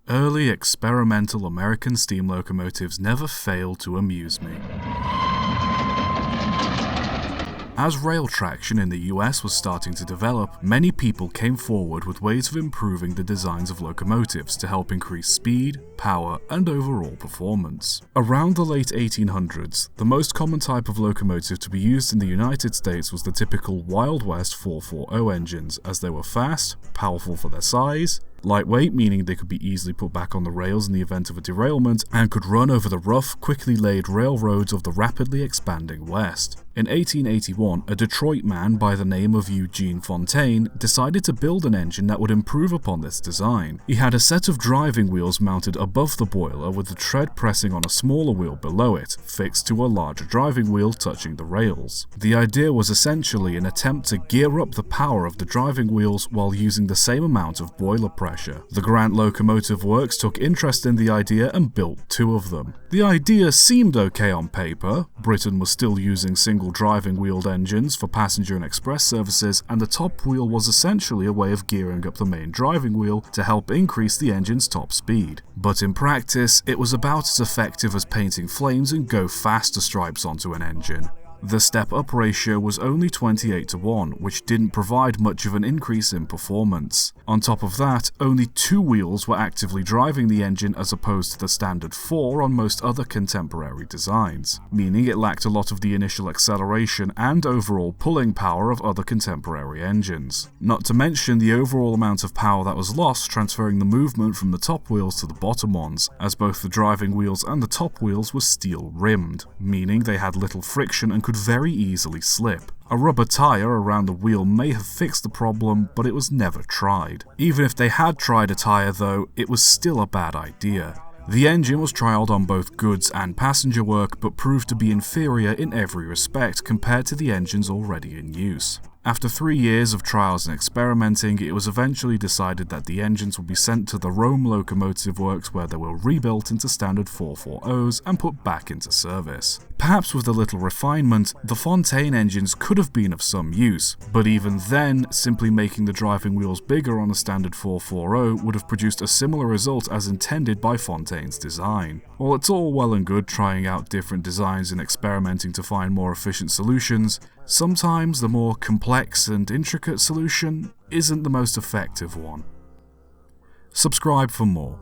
Early experimental American steam locomotives never failed to amuse me. As rail traction in the US was starting to develop, many people came forward with ways of improving the designs of locomotives to help increase speed, power, and overall performance. Around the late 1800s, the most common type of locomotive to be used in the United States was the typical Wild West 440 engines, as they were fast, powerful for their size, lightweight, meaning they could be easily put back on the rails in the event of a derailment, and could run over the rough, quickly laid railroads of the rapidly expanding West. In 1881, a Detroit man by the name of Eugene Fontaine decided to build an engine that would improve upon this design. He had a set of driving wheels mounted above the boiler with the tread pressing on a smaller wheel below it, fixed to a larger driving wheel touching the rails. The idea was essentially an attempt to gear up the power of the driving wheels while using the same amount of boiler pressure. The Grant Locomotive Works took interest in the idea and built 2 of them. The idea seemed okay on paper. Britain was still using single driving wheeled engines for passenger and express services, and the top wheel was essentially a way of gearing up the main driving wheel to help increase the engine's top speed. But in practice, it was about as effective as painting flames and go faster stripes onto an engine. The step-up ratio was only 28:1, which didn't provide much of an increase in performance. On top of that, only 2 wheels were actively driving the engine as opposed to the standard 4 on most other contemporary designs, meaning it lacked a lot of the initial acceleration and overall pulling power of other contemporary engines. Not to mention the overall amount of power that was lost transferring the movement from the top wheels to the bottom ones, as both the driving wheels and the top wheels were steel-rimmed, meaning they had little friction and could very easily slip. A rubber tyre around the wheel may have fixed the problem, but it was never tried. Even if they had tried a tyre though, it was still a bad idea. The engine was trialled on both goods and passenger work, but proved to be inferior in every respect compared to the engines already in use. After 3 years of trials and experimenting, it was eventually decided that the engines would be sent to the Rome Locomotive Works, where they were rebuilt into standard 440s and put back into service. Perhaps with a little refinement, the Fontaine engines could have been of some use, but even then, simply making the driving wheels bigger on a standard 440 would have produced a similar result as intended by Fontaine's design. While it's all well and good trying out different designs and experimenting to find more efficient solutions, sometimes the more complex and intricate solution isn't the most effective one. Subscribe for more.